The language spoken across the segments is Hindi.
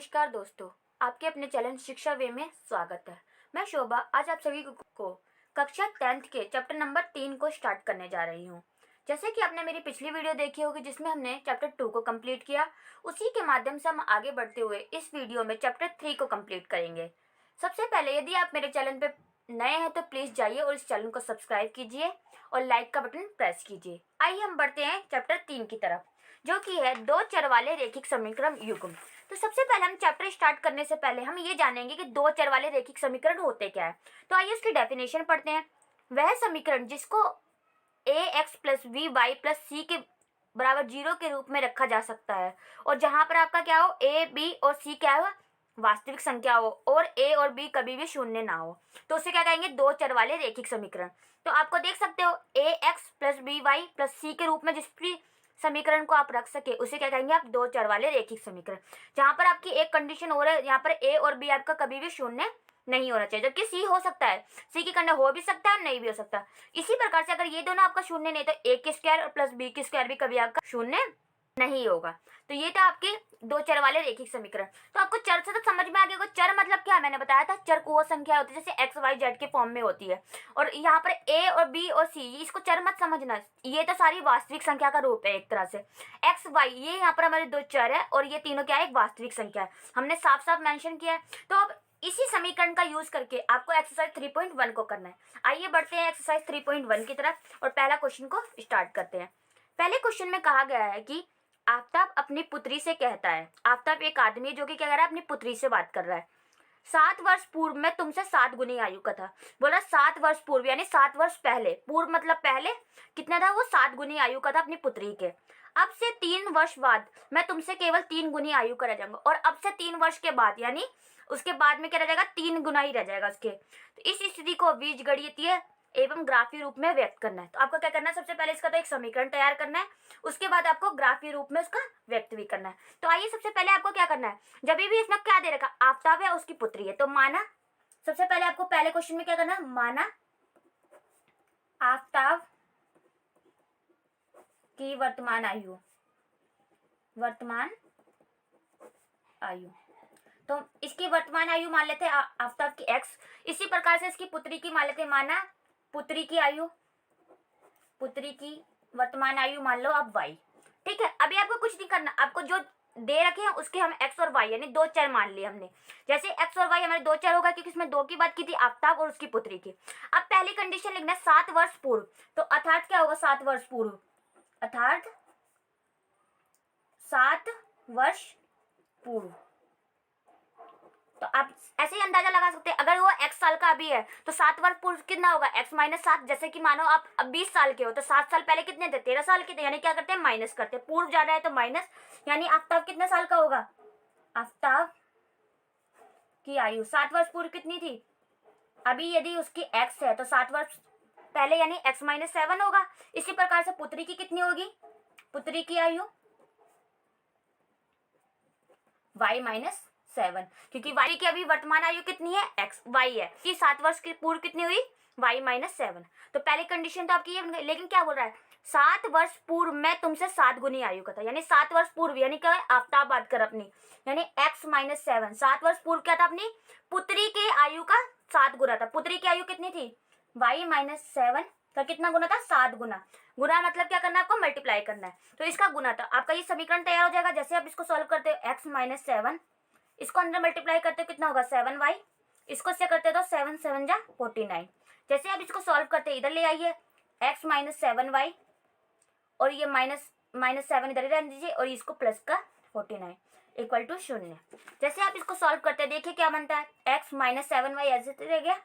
नमस्कार दोस्तों, आपके अपने चैनल शिक्षा वे में स्वागत है। मैं शोभा आज आप सभी को कक्षा 10th के चैप्टर नंबर 3 को स्टार्ट करने जा रही हूँ। जैसे कि आपने मेरी पिछली वीडियो देखी होगी जिसमें हमने चैप्टर 2 को कंप्लीट किया, उसी के माध्यम से हम आगे बढ़ते हुए इस वीडियो में चैप्टर 3 को कंप्लीट करेंगे। सबसे पहले यदि आप मेरे चैनल पर नए हैं तो प्लीज़ जाइए और इस चैनल को सब्सक्राइब कीजिए और लाइक का बटन प्रेस कीजिए। आइए हम बढ़ते हैं चैप्टर 3 की तरफ, जो कि है दो चर वाले रैखिक समीकरण युग्म। तो सबसे पहले हम चैप्टर स्टार्ट करने से पहले हम ये जानेंगे कि दो चर वाले रैखिक समीकरण होते क्या है। तो आइए उसकी डेफिनेशन पढ़ते हैं। वह समीकरण जिसको ax plus B Y plus C के बराबर 0 के रूप में रखा जा सकता है, और जहां पर आपका क्या हो, a b और c क्या हो, वास्तविक संख्या हो, और a और b कभी भी शून्य ना हो, तो उसे क्या कहेंगे, दो चर वाले रैखिक समीकरण। तो आपको देख सकते हो ax plus B Y plus C के रूप में जिस भी समीकरण को आप रख सके उसे क्या कहेंगे, आप दो चर वाले रैखिक समीकरण। जहां पर आपकी एक कंडीशन हो रहा है, यहाँ पर a और b आपका कभी भी शून्य नहीं होना चाहिए, जबकि सी हो सकता है, सी की कंडीशन हो भी सकता है और नहीं भी हो सकता। इसी प्रकार से अगर ये दोनों आपका शून्य नहीं तो a की स्क्वायर और प्लस b की स्क्वायर भी कभी आपका शून्य नहीं होगा। तो ये था आपके दो चर वाले रैखिक समीकरण। तो आपको चर से तो समझ में आ गया, चर मतलब क्या है, मैंने बताया था चर को वो संख्या होती है जैसे एक्स वाई जेड के फॉर्म में होती है, और यहाँ पर ए और बी और सी इसको चर मत समझना, ये तो सारी वास्तविक संख्या का रूप है एक तरह से। एक्स वाई ये यहाँ पर हमारे दो चर है और ये तीनों क्या है, एक वास्तविक संख्या है, हमने साफ साफ मेंशन किया है। तो अब इसी समीकरण का यूज करके आपको एक्सरसाइज 3.1 को करना है। आइए बढ़ते हैं एक्सरसाइज 3.1 की तरफ और पहला क्वेश्चन को स्टार्ट करते हैं। पहले क्वेश्चन में कहा गया है कि आफ्ताब अपनी पुत्री से कहता है, आफ्ताब एक आदमी है जो कि क्या कर रहा है, अपनी पुत्री से बात कर रहा है, 7 वर्ष पूर्व में तुमसे 7 गुनी आयु का था। बोला 7 वर्ष पूर्व यानी 7 वर्ष पहले, पूर्व मतलब पहले, कितना था वो, 7 गुनी आयु का था अपनी पुत्री के। अब से 3 वर्ष बाद मैं तुमसे केवल 3 गुनी आयु का रह जाऊंगा, और अब से 3 वर्ष के बाद यानी उसके बाद में क्या रह जाएगा, 3 गुना ही रह जाएगा उसके। तो इस स्थिति को बीजगणितीय एवं ग्राफीय रूप में व्यक्त करना है। तो आपको क्या करना है, सबसे पहले इसका तो एक समीकरण तैयार करना है, उसके बाद आपको ग्राफीय रूप में उसका व्यक्त भी करना है। तो आइए सबसे पहले आपको क्या करना है, जब भी इसमें क्या दे रखा, आफ्ताब है उसकी पुत्री है, तो माना, सबसे पहले आपको पहले क्वेश्चन में क्या करना है, माना आफ्ताब की वर्तमान आयु, वर्तमान आयु, तो इसकी वर्तमान आयु मान लेते हैं आफ्ताब की x। इसी प्रकार से इसकी पुत्री की मान लेते हैं, माना पुत्री की आयु, पुत्री की वर्तमान आयु मान लो अब y। ठीक है, अभी आपको कुछ नहीं करना, आपको जो दे रखे हैं उसके हम x और y यानी दो चर मान लिए हमने। जैसे x और y हमारे दो चर होगा क्योंकि इसमें दो की बात की थी, आफ्ताब और उसकी पुत्री की। अब पहली कंडीशन लिखना है 7 वर्ष पूर्व, तो अर्थात क्या होगा, 7 वर्ष पूर्व, अर्थात 7 वर्ष पूर्व। तो आप ऐसे ही अंदाजा लगा सकते हैं, अगर वो x साल का अभी है तो 7 वर्ष पूर्व कितना होगा, x माइनस 7। जैसे कि मानो आप अब 20 साल के हो तो 7 साल पहले कितने थे, 13 साल के थे, यानी क्या करते हैं, माइनस करते हैं, पूर्व जा रहा है तो माइनस, यानी आफ्ताब कितने साल का होगा, आफ्ताब की आयु 7 वर्ष पूर्व कितनी थी, अभी यदि उसकी x है तो 7 वर्ष पहले यानी x माइनस 7 होगा। इसी प्रकार से पुत्री की कितनी होगी, पुत्री की आयु y माइनस 7, क्योंकि y की अभी वर्तमान आयु कितनी है, x y है, कि 7 वर्ष की पूर्व कितनी हुई, y माइनस 7। तो पहली कंडीशन तो आपकी ये बन गई, लेकिन क्या बोल रहा है, 7 वर्ष पूर्व में तुमसे 7 गुनी आयु का था, यानी 7 वर्ष पूर्व यानी क्या है, आफ्ताब बात कर अपनी, यानी x माइनस 7, 7 वर्ष पूर्व क्या था, अपनी पुत्री की आयु का 7 गुना था। पुत्री की आयु कितनी थी, y माइनस 7 का कितना गुना था, 7 गुना। गुना मतलब क्या करना है, आपको मल्टीप्लाई करना है, तो इसका गुना था। आपका ये समीकरण तैयार हो जाएगा। जैसे आप इसको सॉल्व करते हो, x माइनस 7, इसको अंदर मल्टीप्लाई करते हो कितना होगा, 7y, इसको इससे करते हो तो 7 7 जा 49। जैसे आप इसको सॉल्व करते इधर ले आइए, x माइनस 7y और ये माइनस 7 इधर ही रहने दीजिए और इसको प्लस का 49 इक्वल टू 0। जैसे आप इसको सॉल्व करते हैं देखिए क्या बनता है, x माइनस 7y ऐसे रह गया,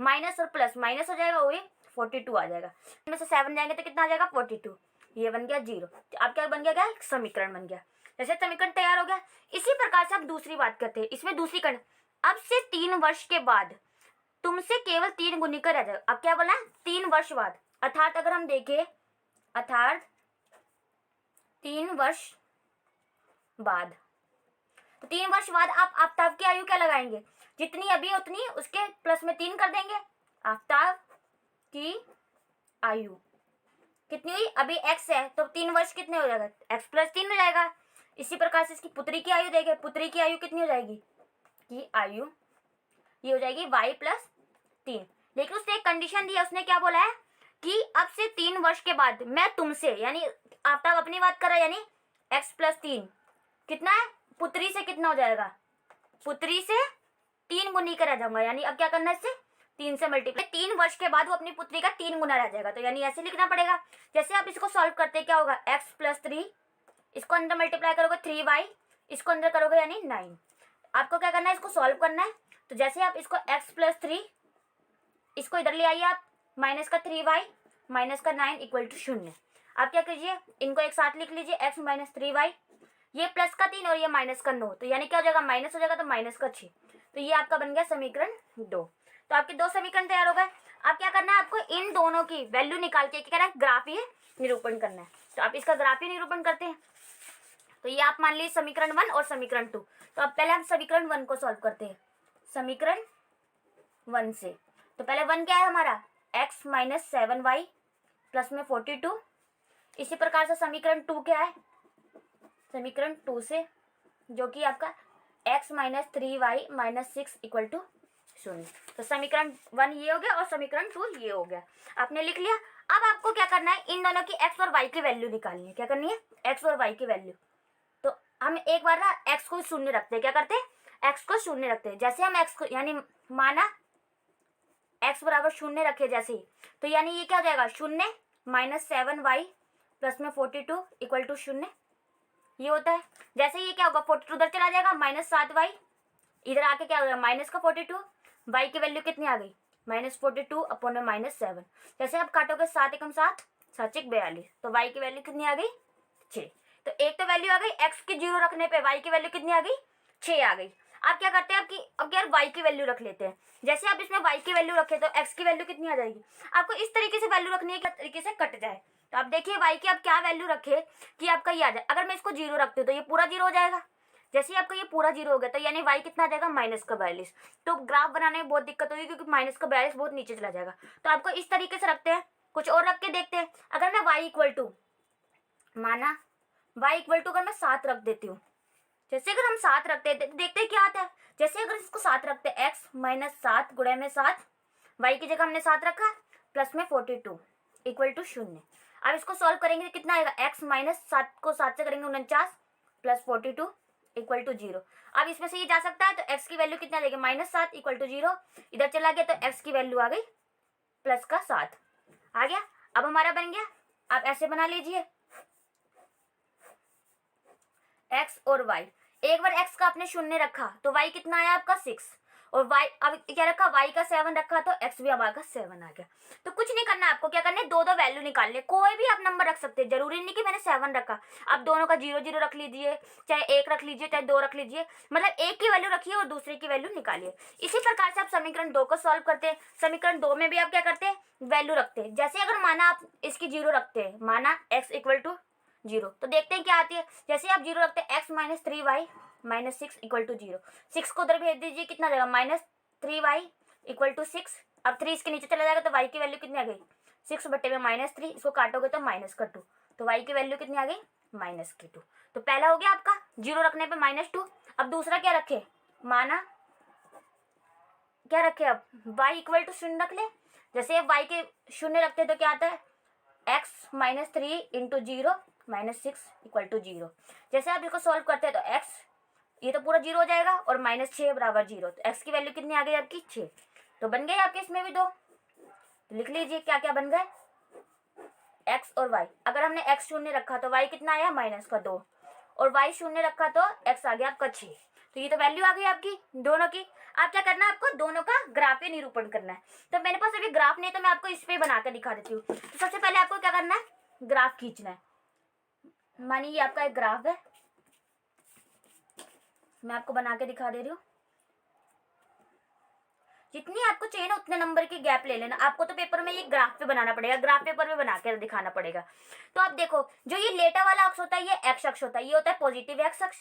माइनस और प्लस माइनस हो जाएगा, वही 42 आ जाएगा, इनमें से 7 जाएंगे तो कितना आ जाएगा, 42, ये बन गया 0। आप क्या बन गया, क्या एक समीकरण बन गया। जैसे समीकरण तैयार हो गया। इसी प्रकार से आप दूसरी बात करते हैं, इसमें दूसरी कंडीशन, अब से 3 वर्ष के बाद तुमसे केवल 3 गुनी का रह जाएगा। अब क्या बोला है, 3 वर्ष बाद, अर्थात अगर हम देखें, अर्थात 3 वर्ष बाद, तो 3 वर्ष बाद आप आफ्ताब की आयु क्या लगाएंगे, जितनी अभी उतनी उसके प्लस में 3 कर देंगे। आफ्ताब की आयु कितनी हुई, अभी x है तो 3 वर्ष कितने हो जाएगा, x प्लस 3 हो जाएगा। इसी प्रकार से इसकी पुत्री की आयु देखें, पुत्री की आयु कितनी हो जाएगी, की आयु ये हो जाएगी y प्लस 3। लेकिन उसने एक कंडीशन दी है, उसने क्या बोला है कि अब से 3 वर्ष के बाद मैं तुमसे, यानी आफ्ताब अपनी बात कर रहा है, यानी x प्लस 3 कितना है, पुत्री से कितना हो जाएगा, पुत्री से 3 गुनी का रह जाऊंगा, यानी अब क्या करना है, इससे 3 से मल्टीप्लाई, 3 वर्ष के बाद वो अपनी पुत्री का 3 गुना रह जाएगा। तो यानी ऐसे लिखना पड़ेगा। जैसे आप इसको सॉल्व करते क्या होगा, x प्लस 3, इसको अंदर मल्टीप्लाई करोगे 3y, इसको अंदर करोगे यानी 9। आपको क्या करना है, इसको सॉल्व करना है। तो जैसे आप इसको x प्लस 3, इसको इधर ले आइए आप, माइनस का 3y माइनस का 9 इक्वल टू 0। आप क्या कीजिए, इनको एक साथ लिख लीजिए, x माइनस 3y, ये प्लस का 3 और ये माइनस का 9, तो यानी क्या हो जाएगा, माइनस हो जाएगा तो माइनस का 6। तो ये आपका बन गया समीकरण 2। तो आपके 2 समीकरण तैयार हो गए। अब क्या करना है, आपको इन दोनों की वैल्यू निकाल के क्या करना है, ग्राफीय निरूपण करना है। तो आप इसका ग्राफीय निरूपण करते हैं। तो ये आप मान लीजिए समीकरण 1 और समीकरण 2। तो अब पहले हम समीकरण 1 को सॉल्व करते हैं, समीकरण 1 से। तो पहले 1 क्या है हमारा, x माइनस 7y प्लस में 42। इसी प्रकार से समीकरण 2 क्या है, समीकरण 2 से जो कि आपका x minus 3y minus 6 equal to 0। तो समीकरण 1 ये हो गया और समीकरण 2 ये हो गया, आपने लिख लिया। अब आपको क्या करना है, इन दोनों की x और y की वैल्यू निकालनी है। क्या करनी है, x और y की वैल्यू। तो हम एक बार ना x को शून्य रखते हैं, क्या करते हैं, x को शून्य रखते हैं। जैसे हम x को यानी माना x बराबर 0 रखे जैसे ही, तो यानी ये क्या हो जाएगा, 0 माइनस 7y प्लस में 42 इक्वल टू 0, ये होता है। जैसे ये क्या होगा, 42 उधर चला जाएगा, माइनस 7y इधर आके क्या हो जाएगा, माइनस का 42, y की वैल्यू कितनी आ गई, माइनस 42 अपॉन में माइनस 7। जैसे आप काटोगे 7 एकम 7, 7 एक 42, तो y की वैल्यू कितनी आ गई, 6। तो एक तो वैल्यू आ गई, x की 0 रखने पे y की वैल्यू कितनी आ गई, 6 आ गई। आप क्या करते हैं, आपकी अब यार y की वैल्यू रख लेते हैं। जैसे आप इसमें y की वैल्यू रखे तो x की वैल्यू कितनी आ जाएगी, आपको इस तरीके से वैल्यू रखनी है कि तरीके से कट जाए। तो आप देखिए y की आप क्या वैल्यू रखे कि आपका ये आ जाए। अगर मैं इसको 0 रखती हूँ तो ये पूरा 0 हो जाएगा। जैसे ही आपका ये पूरा 0 हो गया तो यानी y कितना आ जाएगा, माइनस का 42। तो ग्राफ बनाने में बहुत दिक्कत होगी क्योंकि माइनस का 42 बहुत नीचे चला जाएगा। तो आपको इस तरीके से रखते हैं, कुछ और रख के देखते हैं। अगर मैं y इक्वल टू माना y इक्वल टू अगर मैं 7 रख देती हूँ, जैसे अगर हम 7 रखते हैं देखते हैं क्या आता है। जैसे अगर इसको 7 रखते हैं, x माइनस 7 गुणे में 7, y की जगह हमने 7 रखा प्लस में 42 इक्वल टू 0। अब इसको सॉल्व करेंगे तो कितना आएगा, x माइनस 7 को 7 से करेंगे 49 प्लस 42 इक्वल टू 0। अब इसमें से ये जा सकता है तो x की वैल्यू कितना देगा, माइनस 7 इक्वल टू 0। इधर चला गया तो x की वैल्यू आ गई प्लस का 7 आ गया। अब हमारा बन गया, आप ऐसे बना लीजिए x और y। एक बार x का आपने 0 रखा तो y कितना आया आपका 6, और y अब क्या रखा, y का 7 रखा तो x भी हमारा 7 आ गया। तो कुछ नहीं करना, आपको क्या करना है, दो वैल्यू निकालने, कोई भी आप नंबर रख सकते हैं, जरूरी नहीं कि मैंने 7 रखा। आप दोनों का 0 0 रख लीजिए, चाहे 1 रख लीजिए, चाहे 2 रख लीजिए, मतलब एक की वैल्यू रखिए और दूसरे की वैल्यू निकालिए। इसी प्रकार से आप समीकरण 2 को सॉल्व करते हैं। समीकरण 2 में भी आप क्या करते हैं, वैल्यू रखते हैं। जैसे अगर माना आप इसकी 0 रखते हैं, माना x इक्वल टू 0, तो देखते हैं क्या आती है। जैसे आप 0 रखते हैं, x minus 3y minus 6 equal to 0, 6 को उधर भेज दीजिए, कितना जाएगा, माइनस 3y इक्वल टू 6। अब 3 इसके नीचे चला जाएगा तो y की वैल्यू कितनी आ गई, 6 बटे में माइनस 3, इसको काटोगे तो माइनस का 2, तो y की वैल्यू कितनी आ गई, माइनस की 2। तो पहला हो गया आपका 0 रखने पे माइनस 2। अब दूसरा क्या रखे, माना क्या रखे, अब y इक्वल टू 0 रख ले। जैसे अब y के 0 रखते तो क्या आता है, x minus 3 into 0 minus 6 equal to 0। जैसे आप इसको सॉल्व करते हैं तो x ये तो पूरा 0 हो जाएगा और माइनस 6 बराबर 0, तो x की वैल्यू कितनी आ गई आपकी, 6। तो बन गए आपके इसमें भी 2। तो लिख लीजिए क्या क्या बन गए, x और y। अगर हमने x 0 रखा तो y कितना आया, माइनस का 2, और y 0 रखा तो x आ गया आपका 6। तो ये तो वैल्यू आ गई आपकी दोनों की। आप क्या करना है, आपको दोनों का ग्राफीय निरूपण करना है। तो मेरे पास अभी ग्राफ नहीं है तो मैं आपको इस पे बना कर दिखा देती हूँ। तो सबसे पहले आपको क्या करना है, ग्राफ खींचना है। मानिए ये आपका एक ग्राफ है, मैं आपको बना के दिखा दे रही हूँ। जितनी आपको चाहिए ना उतने नंबर की गैप ले लेना। आपको तो पेपर में ये ग्राफ पे बनाना पड़ेगा, ग्राफ पेपर में बना के दिखाना पड़ेगा। तो आप देखो, जो ये लेटा वाला अक्ष होता है ये एक्स अक्ष होता है, ये होता है पॉजिटिव एक्स अक्ष,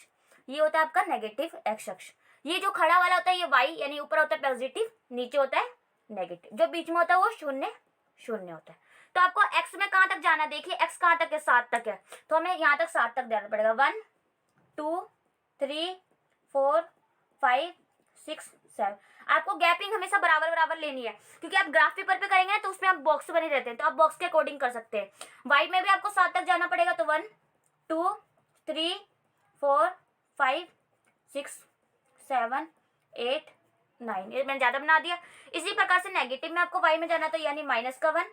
ये होता है आपका नेगेटिव एक्स अक्ष। ये जो खड़ा वाला होता है ये वाई, यानी ऊपर होता है पॉजिटिव, नीचे होता है नेगेटिव, जो बीच में होता है वो 0 0 होता है। तो आपको एक्स में कहाँ तक जाना, देखिए एक्स कहाँ तक है, 7 तक है, तो हमें यहाँ तक 7 तक जाना पड़ेगा। 1 2 3 4 5 6 7। आपको गैपिंग हमेशा बराबर बराबर लेनी है, क्योंकि आप ग्राफ पेपर पे करेंगे ना तो उसमें आप बॉक्स बने रहते हैं, तो आप बॉक्स के अकॉर्डिंग कर सकते हैं। वाई में भी आपको 7 तक जाना पड़ेगा, तो 1 2 3 4 5 6 7 8 9, ये मैंने ज़्यादा बना दिया। इसी प्रकार से नेगेटिव में आपको वाई में जाना, तो यानी -1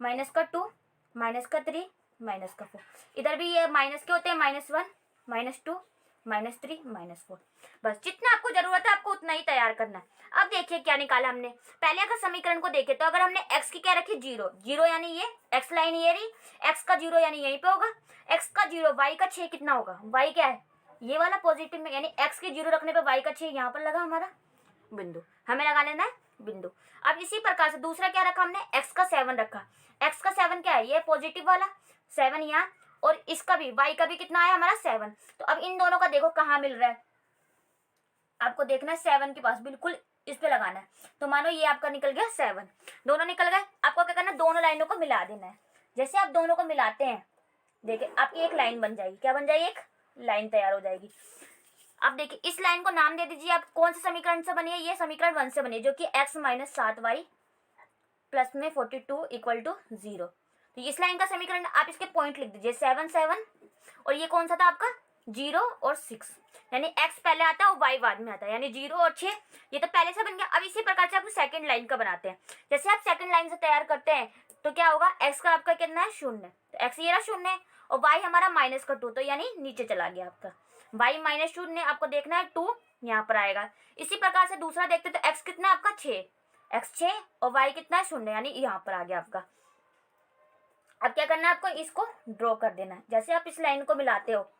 -2 -3 -4। इधर भी ये माइनस के होते हैं, -1 -2 -3 -4। बस जितना आपको जरूरत है आपको उतना ही तैयार करना है। अब देखिए क्या निकाला हमने। पहले अगर समीकरण को देखें तो अगर हमने x की क्या रखी 0 0, यानी ये x लाइन ये रही, x का 0 यानी यहीं पे होगा, x का 0 y का 6 कितना होगा, y क्या है ये वाला पॉजिटिव में, यानी x के 0 रखने पे y का 6 यहाँ पर लगा हमारा बिंदु, हमें लगा लेना है बिंदु। अब इसी प्रकार से दूसरा क्या रखा हमने, x का 7 रखा। x का 7 क्या है, ये पॉजिटिव वाला 7 यहाँ, और इसका भी y का भी कितना है हमारा 7। तो अब इन दोनों का देखो कहाँ मिल रहा है, आपको देखना है 7 के पास, बिल्कुल इस पे लगाना है। तो मानो ये आपका निकल गया 7, दोनों निकल गए। आपको क्या करना है, दोनों लाइनों को मिला देना है। जैसे आप दोनों को मिलाते हैं, देखिए आपकी एक लाइन बन जाएगी, क्या बन जाएगी, एक लाइन तैयार हो जाएगी। अब देखिए इस लाइन को नाम दे दीजिए आप, कौन से समीकरण से बनी है, ये समीकरण 1 से बनी है, जो कि x - 7y प्लस में 42 = 0। तो इस लाइन का समीकरण आप इसके पॉइंट लिख दीजिए, 7 7, और ये कौन सा था आपका 0 और 6, यानी x पहले आता है और y बाद में आता है, यानी 0 और 6 ये तो पहले से बन गया। अब इसी प्रकार से आप सेकंड लाइन का बनाते हैं। जैसे आप सेकंड लाइन से तैयार करते हैं तो क्या होगा, x का आपका कितना है 0, तो x ये रहा 0, और y हमारा -2, तो यानी नीचे चला गया आपका y -0, आपको देखना है 2 यहाँ पर आएगा। इसी प्रकार से दूसरा देखते तो x कितना आपका 6, x 6 और y कितना है 0, यानी यहाँ पर आ गया आपका। अब क्या करना है, आपको इसको ड्रॉ कर देना है। जैसे आप इस लाइन को मिलाते हो,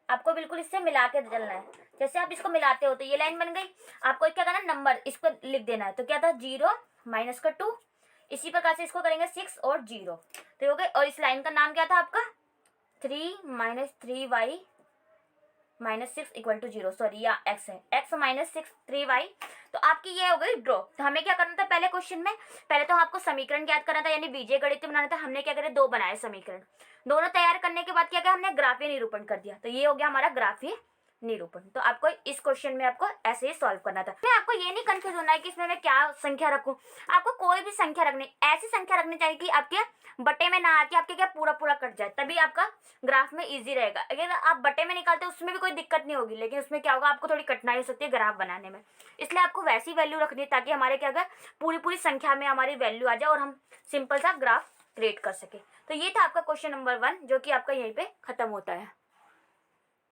आपको बिल्कुल इससे मिला के चलना है। जैसे आप इसको मिलाते हो तो ये लाइन बन गई, आपको क्या करना है, नंबर इस पर लिख देना है। तो क्या था 0 -2, इसी प्रकार से इसको करेंगे 6 और 0, तो हो गए। और इस लाइन का नाम क्या था आपका 3 - 3y -6 = 0, सॉरी या x है, x -6 3y। तो आपकी ये हो गई ड्रॉ। तो हमें क्या करना था पहले क्वेश्चन में, पहले तो आपको समीकरण ज्ञात करना था, यानी बीजीय गणित बनाना था। हमने क्या करे, 2 बनाए समीकरण। दोनों तैयार करने के बाद क्या किया हमने, ग्राफीय निरूपण कर दिया। तो ये हो गया हमारा ग्राफीय निरूपण। तो आपको इस क्वेश्चन में आपको ऐसे ही सॉल्व करना था। मैं आपको ये नहीं कंफ्यूज होना है कि इसमें मैं क्या संख्या रखूं, आपको कोई भी संख्या रखनी, ऐसी संख्या रखनी चाहिए कि आपके बटे में ना आके आपके क्या पूरा पूरा कट जाए, तभी आपका ग्राफ में इजी रहेगा। अगर आप बटे में निकालते हो उसमें भी कोई दिक्कत नहीं होगी, लेकिन उसमें क्या होगा, आपको थोड़ी कठिनाई हो सकती है ग्राफ बनाने में। इसलिए आपको वैसी वैल्यू रखनी है ताकि हमारे क्या होगा, पूरी पूरी संख्या में हमारी वैल्यू आ जाए और हम सिंपल सा ग्राफ क्रिएट कर सके। तो ये था आपका क्वेश्चन नंबर 1, जो कि आपका यहीं पे खत्म होता है।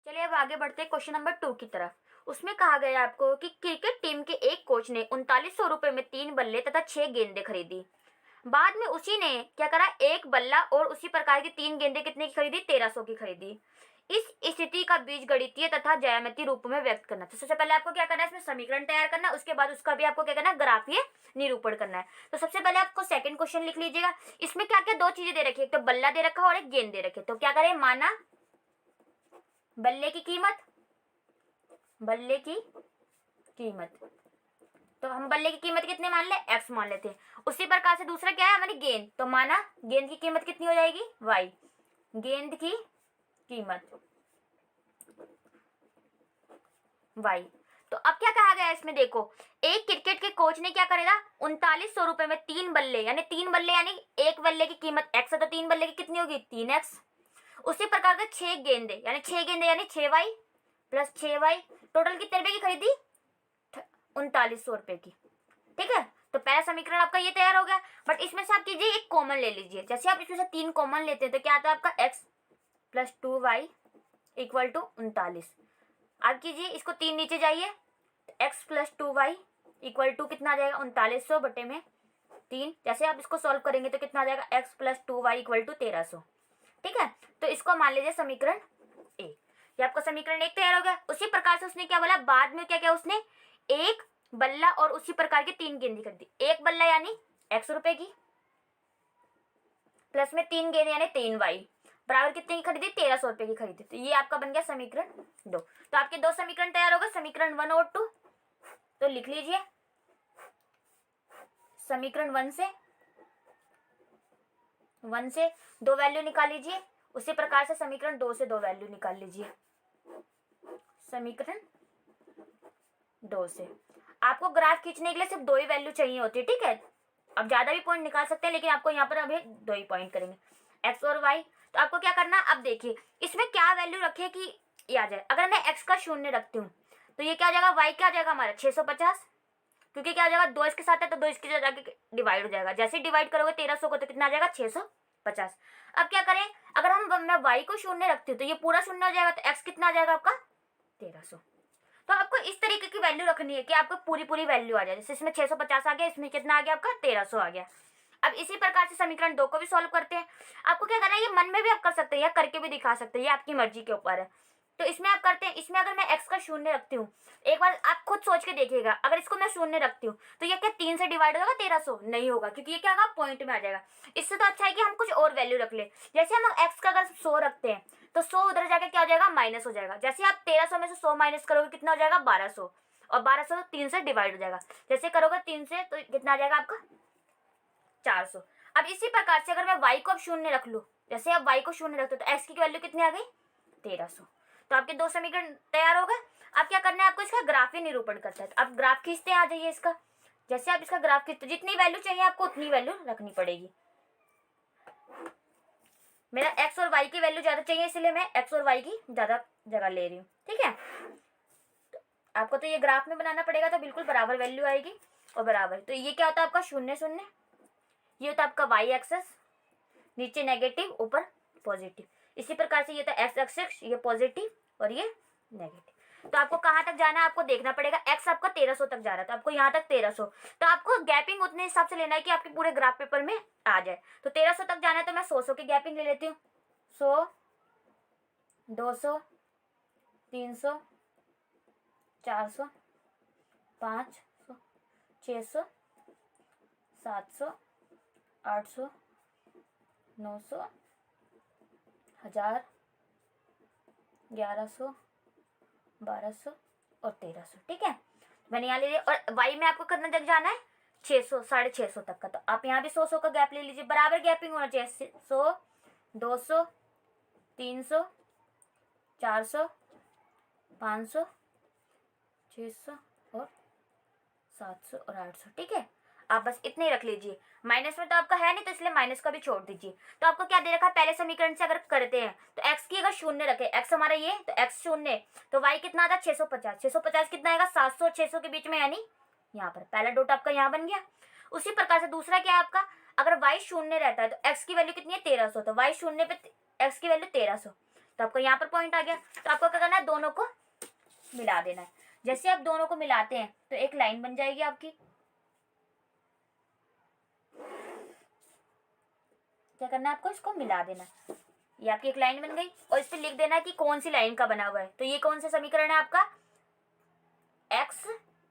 चलिए अब आगे बढ़ते हैं क्वेश्चन नंबर 2 की तरफ। उसमें कहा गया आपको कि क्रिकेट टीम के एक कोच ने 3900 रुपये में 3 बल्ले तथा 6 गेंदें खरीदी। बाद में उसी ने क्या करा, एक बल्ला और उसी प्रकार की 3 गेंदें कितने की खरीदी, 1300 की खरीदी। इस स्थिति का बीजगणितीय तथा ज्यामितीय रूप में व्यक्त करना। तो सबसे पहले आपको क्या करना है, इसमें समीकरण तैयार करना है, उसके बाद उसका भी आपको क्या करना है, ग्राफीय निरूपण करना है। तो सबसे पहले आपको सेकंड क्वेश्चन लिख लीजिएगा। इसमें क्या क्या 2 चीजें दे रखी है, एक तो बल्ला दे रखा है और एक गेंद दे रखी है। तो क्या करें, माना बल्ले की कीमत, बल्ले की कीमत, तो हम बल्ले की कीमत कितने मान ले, x मान लेते हैं। उसी प्रकार से दूसरा क्या है हमारी गेंद, तो माना गेंद की कीमत कितनी हो जाएगी, y, गेंद की कीमत y। तो अब क्या कहा गया है इसमें, देखो एक क्रिकेट के कोच ने क्या करेगा, 3900 रुपए में 3 बल्ले, यानी 3 बल्ले यानी एक बल्ले की कीमत x है, तो 3 बल्ले की कितनी होगी 3x। उसी प्रकार के 6 गेंदे, यानी 6 गेंदे यानी 6y प्लस 6y, टोटल कितने रुपए की खरीदी, 3900 रुपए की। ठीक है, तो पहला समीकरण आपका ये तैयार हो गया। बट इसमें से आप कीजिए एक कॉमन ले लीजिए। जैसे आप इसमें से 3 कॉमन लेते हैं तो क्या आता है आपका x + 2y = 39। आप कीजिए इसको 3 नीचे जाइए, x + 2y = कितना आ जाएगा, 3900 बटे में 3। जैसे आप इसको सॉल्व करेंगे तो कितना आ जाएगा, x + 2y = 1300। ठीक है, तो इसको मान लीजिए समीकरण 1। ये आपका समीकरण 1 तैयार हो गया। उसी प्रकार से उसने क्या बोला, बाद में क्या किया उसने, एक बल्ला और उसी प्रकार की 3 गेंदें खरीदी। एक बल्ला यानी x रुपए की, प्लस में 3 गेंदें यानी 3y, बराबर कितने की खरीदी, 1300 रुपए की खरीदी। तो ये आपका बन गया समीकरण 2। तो आपके 2 समीकरण तैयार हो गए, समीकरण 1 और 2। तो लिख लीजिए समीकरण 1 से 2 वैल्यू निकाल लीजिए, उसी प्रकार से समीकरण 2 से 2 वैल्यू निकाल लीजिए। समीकरण 2 से। आपको ग्राफ खींचने के लिए सिर्फ 2 ही वैल्यू चाहिए होती है, ठीक है। अब ज़्यादा भी पॉइंट निकाल सकते हैं, लेकिन आपको यहाँ पर अभी 2 ही पॉइंट करेंगे, एक्स और वाई। तो आपको क्या करना है, अब देखिए इसमें क्या वैल्यू रखे कि ये आ जाए। अगर मैं एक्स का 0 रखती हूँ तो ये क्या हो जाएगा, वाई क्या हो जाएगा हमारा 650, क्योंकि क्या हो जाएगा 2 इसके साथ है तो 2 इसके साथ जाके डिवाइड हो जाएगा। जैसे डिवाइड करोगे 1300 को तो कितना आ जाएगा 650। अब क्या करें, अगर मैं वाई को 0 रखती हूँ तो ये पूरा 0 हो जाएगा, तो एक्स कितना आ जाएगा आपका 1300। तो आपको इस तरीके की वैल्यू रखनी है कि आपको पूरी पूरी वैल्यू आ जाए। जैसे इसमें 650 आ गया, इसमें कितना आ गया आपका 1300 आ गया। अब इसी प्रकार से समीकरण 2 को भी सॉल्व करते हैं। आपको क्या करना है, ये मन में भी आप कर सकते हैं या करके भी दिखा सकते हैं, ये आपकी मर्जी के ऊपर है। तो इसमें आप करते हैं, इसमें अगर मैं x का 0 रखती हूँ, एक बार आप खुद सोच के देखिएगा, अगर इसको मैं 0 रखती हूँ तो ये क्या 3 से डिवाइड होगा 1300 नहीं होगा, क्योंकि ये क्या होगा पॉइंट में आ जाएगा। इससे तो अच्छा है कि हम कुछ और वैल्यू रख ले। जैसे हम x का अगर 100 रखते हैं तो 100 उधर जाके क्या हो जाएगा माइनस हो जाएगा। जैसे आप 1300 में से 100 माइनस करोगे कितना हो जाएगा 1200, और 1200 3 से डिवाइड हो जाएगा। जैसे करोगे 3 से तो कितना आ जाएगा आपका 400। अब इसी प्रकार से अगर मैं y को अब 0 रख लूँ, जैसे आप y को 0 रखते हो तो x की वैल्यू कितनी आ गई 1300। तो आपके 2 समीकरण तैयार हो गए। अब क्या करना है, आपको इसका ग्राफीय निरूपण करता है। तो आप ग्राफ खींचते हैं, आ जाइए इसका। जैसे आप इसका ग्राफ खींचते, जितनी वैल्यू चाहिए आपको उतनी वैल्यू रखनी पड़ेगी। मेरा x और y की वैल्यू ज़्यादा चाहिए, इसलिए मैं x और y की ज़्यादा जगह ले रही हूँ, ठीक है। तो आपको तो ये ग्राफ में बनाना पड़ेगा, तो बिल्कुल बराबर वैल्यू आएगी और बराबर। तो ये क्या होता है आपका 0 0, ये होता है आपका y एक्सेस, नीचे नेगेटिव ऊपर पॉजिटिव। इसी प्रकार से ये होता है x एक्सेस, ये पॉजिटिव और ये नेगेटिव। तो आपको कहाँ तक जाना है आपको देखना पड़ेगा। x आपका 1300 तक जा रहा है, तो आपको यहाँ तक 1300, तो आपको गैपिंग उतने हिसाब से लेना है कि आपके पूरे ग्राफ पेपर में आ जाए। तो 1300 तक जाना है तो मैं 100 की गैपिंग ले लेती हूँ। 100, 200, 300, 400, 500, 600, 700, 800, 900, 1000, 1100, 1200 और 1300, ठीक है। मैंने यहाँ ले लिया। और वाई में आपको कितना तक जाना है 600, 650 तक का। तो आप यहाँ भी 100 का गैप ले लीजिए, बराबर गैपिंग होना चाहिए। 100, 200, 300, 400, 500, 600 और 700 और 800, ठीक है। आप बस इतने ही रख लीजिए। माइनस में तो आपका है नहीं, तो इसलिए माइनस का भी छोड़ दीजिए। तो आपको क्या दे रखा है, पहले समीकरण से अगर करते हैं तो x की अगर 0 रखे, x हमारा ये तो x 0, तो y कितना आता है 650। 650 कितना आएगा 700 और 600 के बीच में, यानी यहाँ पर पहला डॉट आपका यहाँ बन गया। उसी प्रकार से दूसरा क्या है आपका, अगर y 0 रहता है तो x की वैल्यू कितनी है 1300, तो y 0 पे x की वैल्यू 1300, तो आपको यहाँ पर पॉइंट आ गया। तो आपको क्या करना है, दोनों को मिला देना है। जैसे आप दोनों को मिलाते हैं तो एक लाइन बन जाएगी आपकी। क्या करना है आपको, इसको मिला देना। ये आपकी एक लाइन बन गई, और इस पे लिख देना है कि कौन सी लाइन का बना हुआ है। तो ये कौन सा समीकरण है आपका, x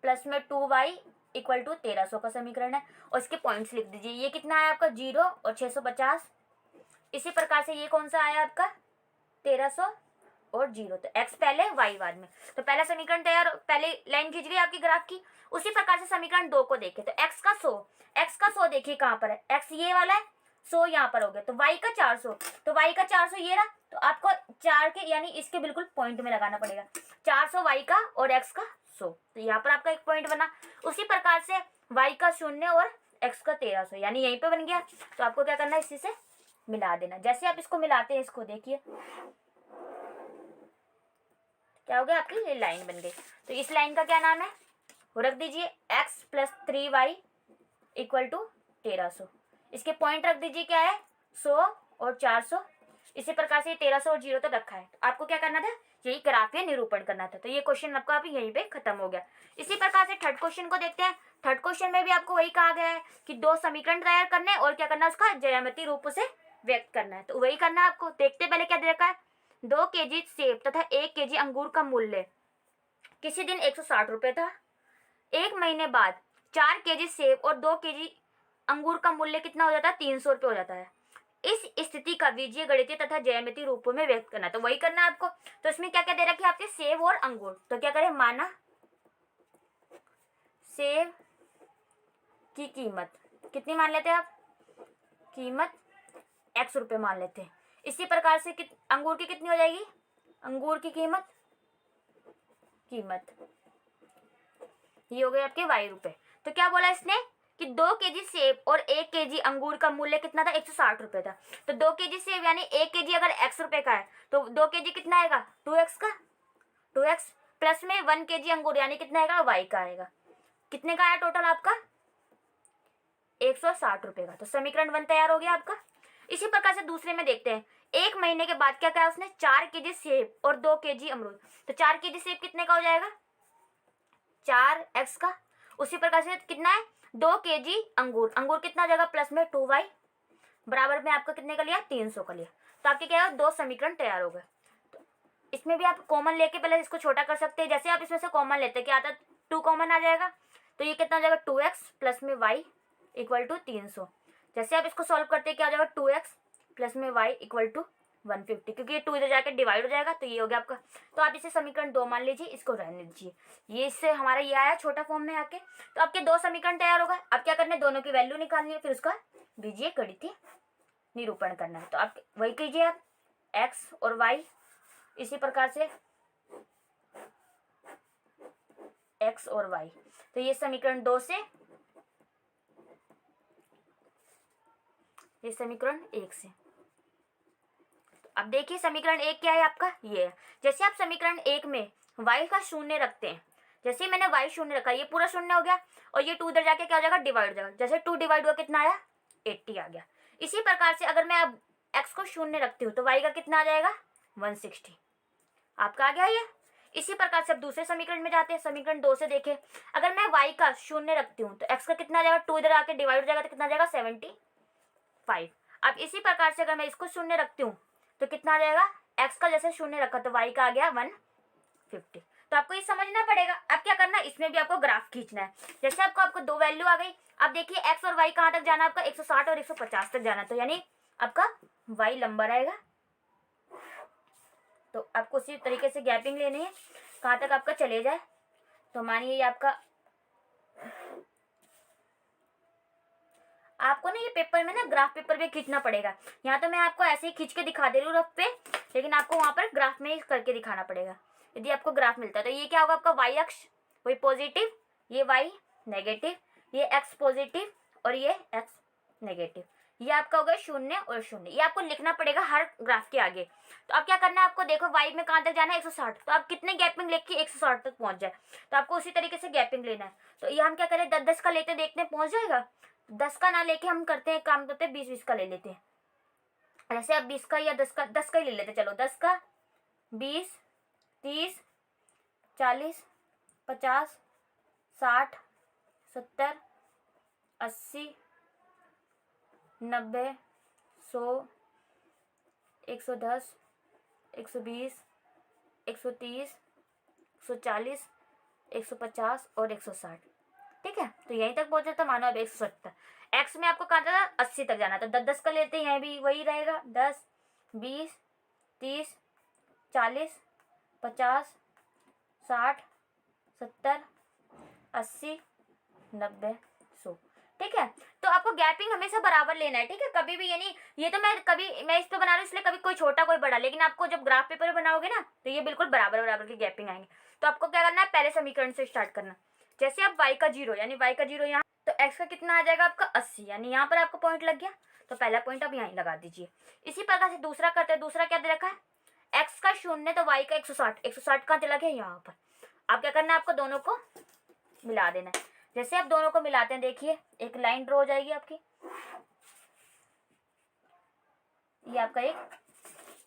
प्लस में 2y इक्वल टू 1300 का समीकरण है। और इसके पॉइंट्स लिख दीजिए। ये कितना आया आपका 0 और 650। इसी प्रकार से ये कौन सा आया आपका 1300 और 0, तो x पहले y बाद में। तो पहला समीकरण तैयार, पहले लाइन खींच गई आपकी ग्राफ की। उसी प्रकार से समीकरण 2 को देखें तो x का 100 देखिए कहाँ पर है, x ये वाला है, 100 यहाँ पर हो गया। तो y का 400, तो y का 400 ये रहा। तो आपको 4 के यानी इसके बिल्कुल पॉइंट में लगाना पड़ेगा। 400 y का और x का 100, तो यहाँ पर आपका एक पॉइंट बना। उसी प्रकार से y का 0 और x का 1300, यानी यहीं पे बन गया। तो आपको क्या करना है, इसी से मिला देना। जैसे आप इसको मिलाते हैं, इसको देखिए क्या हो गया, आपकी ये लाइन बन गई। तो इस लाइन का क्या नाम है, वो रख दीजिए x plus 3y equal to 1300। इसके पॉइंट रख दीजिए क्या है 100 और 400। इसी प्रकार से 1300 और 0 तक रखा है। तो आपको क्या करना था, यही ग्राफीय निरूपण करना था। तो ये क्वेश्चन आपका अभी यहीं पे खत्म हो गया। इसी प्रकार से थर्ड क्वेश्चन को देखते हैं। थर्ड क्वेश्चन में भी आपको वही कहा गया है कि 2 समीकरण तैयार करने हैं और क्या करना है, उसका ज्यामितीय रूप से व्यक्त करना है। तो वही करना है आपको। देखते पहले क्या दे रखा है, 2 केजी सेब तथा 1 केजी अंगूर का मूल्य किसी दिन 160 रुपये था। 1 महीने बाद 4 केजी सेब और 2 केजी अंगूर का मूल्य कितना हो जाता है 300 रुपये हो जाता है। इस स्थिति का बीजीय गणितीय तथा ज्यामितीय रूपों में व्यक्त करना। तो वही करना है आपको। तो इसमें क्या क्या दे रखा है आपके, सेब और अंगूर। तो क्या करें, माना सेब की कीमत कितनी मान लेते हैं आप, कीमत x रुपये मान लेते हैं। इसी प्रकार से अंगूर की कितनी हो जाएगी, अंगूर की कीमत कीमत, ये हो गए आपके y रुपए। तो क्या बोला इसने कि 2 केजी सेब और 1 केजी अंगूर का मूल्य कितना था, 160 रुपये था। तो 2 केजी सेब यानी 1 केजी अगर x रुपए का है तो 2 केजी कितना आएगा, 2x का, 2x प्लस में 1 केजी अंगूर यानी कितना आएगा, y का आएगा। कितने का आया टोटल आपका, 160 रुपये का। तो समीकरण 1 तैयार हो गया आपका। इसी प्रकार से दूसरे में देखते हैं, 1 महीने के बाद क्या कहा उसने, 4 केजी सेब और 2 केजी अमरूद। तो 4 केजी सेब कितने का हो जाएगा, 4x का। उसी प्रकार से कितना है, 2 केजी अंगूर, अंगूर कितना हो जाएगा, प्लस में 2y बराबर में आपका कितने का लिया, 300 का लिया। तो आपके क्या है, 2 समीकरण तैयार हो गए। तो इसमें भी आप कॉमन लेके पहले इसको छोटा कर सकते हैं। जैसे आप इसमें से कॉमन लेते हैं, क्या आता है, 2 कॉमन आ जाएगा। तो ये कितना हो जाएगा, 2x प्लस में y इक्वल टू 300। जैसे आप इसको सॉल्व करते हैं, क्या हो जाएगा, 2x प्लस में y इक्वल टू 150, क्योंकि ये 2 इधर जाकर डिवाइड हो जाएगा। तो ये हो गया आपका। तो आप इसे समीकरण 2 मान लीजिए, इसको रहने दीजिए। ये इससे हमारा ये आया छोटा फॉर्म में आके। तो आपके 2 समीकरण तैयार हो गए। अब क्या करना है, दोनों की वैल्यू निकालनी है, फिर उसका बीजीय गणितीय निरूपण करना है। तो आप वही कीजिए, आप x और y, इसी प्रकार से x और y। तो ये समीकरण 2 से, ये समीकरण 1 से। अब देखिए समीकरण 1 क्या है आपका, ये है। जैसे आप समीकरण 1 में y का शून्य रखते हैं, जैसे मैंने y शून्य रखा, ये पूरा शून्य हो गया और ये 2 इधर जाके क्या हो जाएगा, डिवाइड हो जाएगा। जैसे 2 डिवाइड हुआ कितना आया, 80 आ गया। इसी प्रकार से अगर मैं अब x को शून्य रखती हूँ तो y का कितना आ जाएगा, 160 आपका आ गया ये। इसी प्रकार से अब दूसरे समीकरण में जाते हैं। समीकरण 2 से देखें, अगर मैं y का शून्य रखती हूँ तो x का कितना आ जाएगा, 2 इधर आके डिवाइड हो जाएगा तो कितना आ जाएगा, 75। अब इसी प्रकार से अगर मैं इसको शून्य रखती हूँ तो कितना आ जाएगा, x का जैसे शून्य रखा तो y का आ गया 150। तो आपको ये समझना पड़ेगा। अब क्या करना है, इसमें भी आपको ग्राफ खींचना है। जैसे आपको 2 वैल्यू आ गई। अब देखिए x और y कहाँ तक जाना है आपका, 160 और 150 तक जाना। तो यानी आपका y लंबा रहेगा। तो आपको उसी तरीके से गैपिंग लेनी है, कहाँ तक आपका चले जाए। तो मानिए ये आपका, आपको ना ये पेपर में ना ग्राफ पेपर पे खींचना पड़ेगा। यहाँ तो मैं आपको ऐसे ही खींच के दिखा दे रही हूँ रफ पे, लेकिन आपको वहाँ पर ग्राफ में ही करके दिखाना पड़ेगा। यदि आपको ग्राफ मिलता है तो ये क्या होगा आपका, y अक्ष वही पॉजिटिव, ये y नेगेटिव, ये x पॉजिटिव और ये x नेगेटिव। ये आपका होगा 0 और 0। ये आपको लिखना पड़ेगा हर ग्राफ के आगे। तो अब क्या करना है आपको, देखो y में कहाँ तक जाना है, 160। तो आप कितने गैपिंग लेके 160 तक पहुँच जाए, तो आपको उसी तरीके से गैपिंग लेना है। तो ये हम क्या करें, 10-10 का लेते देखते हैं पहुँच जाएगा। 10 का ना लेके हम करते हैं, काम करते हैं 20-20 का ले लेते हैं। जैसे अब 20 का या 10 का ही ले लेते हैं। चलो 10 का, 20, 30, 40, 50, 60, 70, 80, 90, 100, 110, 120, 130, 140, 150 और 160। ठीक है, तो यहीं तक पहुंचा था। मानो अब 170। एक्स में आपको कहाँ था, 80 तक जाना था। 10-10 का लेते हैं, यहाँ भी वही रहेगा। 10, 20, 30, 40, 50, 60, 70, 80, 90, 100। ठीक है, तो आपको गैपिंग हमेशा बराबर लेना है। ठीक है, कभी भी यानी ये तो मैं इस पे बना रही हूँ इसलिए कभी कोई छोटा कोई बड़ा, लेकिन आपको जब ग्राफ पेपर बनाओगे ना तो ये बिल्कुल बराबर बराबर की गैपिंग आएंगे। तो आपको क्या करना है, पहले समीकरण से स्टार्ट करना। जैसे आप y का 0 यानी y का 0 यहाँ, तो x का कितना आ जाएगा आपका 80, यानी यहाँ पर आपको पॉइंट लग गया। तो पहला पॉइंट आप यहाँ लगा दीजिए। इसी प्रकार से दूसरा करते हैं। दूसरा क्या दे रखा है, x का 0 तो y का 160। 160 कहाँ चला गया, यहाँ पर। अब क्या करना है, आपको दोनों को मिला देना है। जैसे आप दोनों को मिलाते हैं, देखिए एक लाइन ड्रॉ हो जाएगी आपकी। ये आपका एक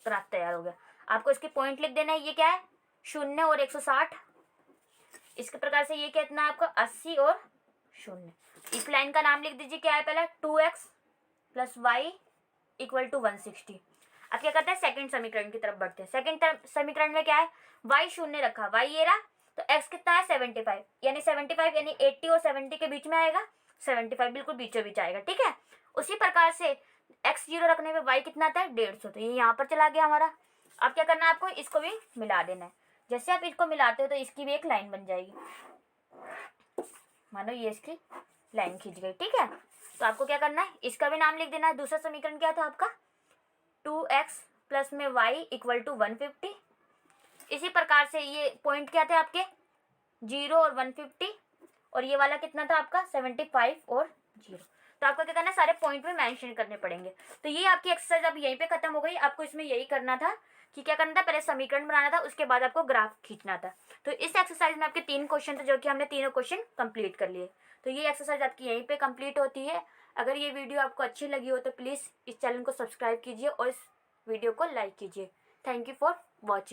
ग्राफ तैयार हो गया। आपको इसके पॉइंट लिख देना है। ये क्या है, 0 और 160। इसके प्रकार से ये कितना है आपका 80 और 0। इस लाइन का नाम लिख दीजिए, क्या है पहला, 2x plus y equal to 160। अब क्या करते हैं, सेकंड समीकरण की तरफ बढ़ते हैं। सेकंड समीकरण में क्या है, y 0 रखा, y ये रहा, तो x कितना है 75, यानी 75 यानी 80 और 70 के बीच में आएगा। 75 बिल्कुल बीचों बीच आएगा। ठीक है, उसी प्रकार से x 0 रखने पे y कितना आता है 150, तो ये यहाँ पर चला गया हमारा। अब क्या करना है, आपको इसको भी मिला देना है। जैसे आप इसको मिलाते हो तो इसकी भी एक लाइन बन जाएगी। मानो ये इसकी लाइन खींच गई। ठीक है, तो आपको क्या करना है, इसका भी नाम लिख देना है। दूसरा समीकरण क्या था आपका, 2x प्लस में y इक्वल टू 150। इसी प्रकार से ये पॉइंट क्या थे आपके, 0 और 150, और ये वाला कितना था आपका 75 और 0। तो आपको क्या करना है, सारे पॉइंट में मेंशन करने पड़ेंगे। तो ये आपकी एक्सरसाइज अब यहीं पे खत्म हो गई। आपको इसमें यही करना था कि क्या करना था, पहले समीकरण बनाना था, उसके बाद आपको ग्राफ खींचना था। तो इस एक्सरसाइज में आपके 3 क्वेश्चन थे, जो कि हमने तीनों क्वेश्चन कंप्लीट कर लिए। तो ये एक्सरसाइज आपकी यहीं पे कंप्लीट होती है। अगर ये वीडियो आपको अच्छी लगी हो तो प्लीज़ इस चैनल को सब्सक्राइब कीजिए और इस वीडियो को लाइक कीजिए। Thank you for watching.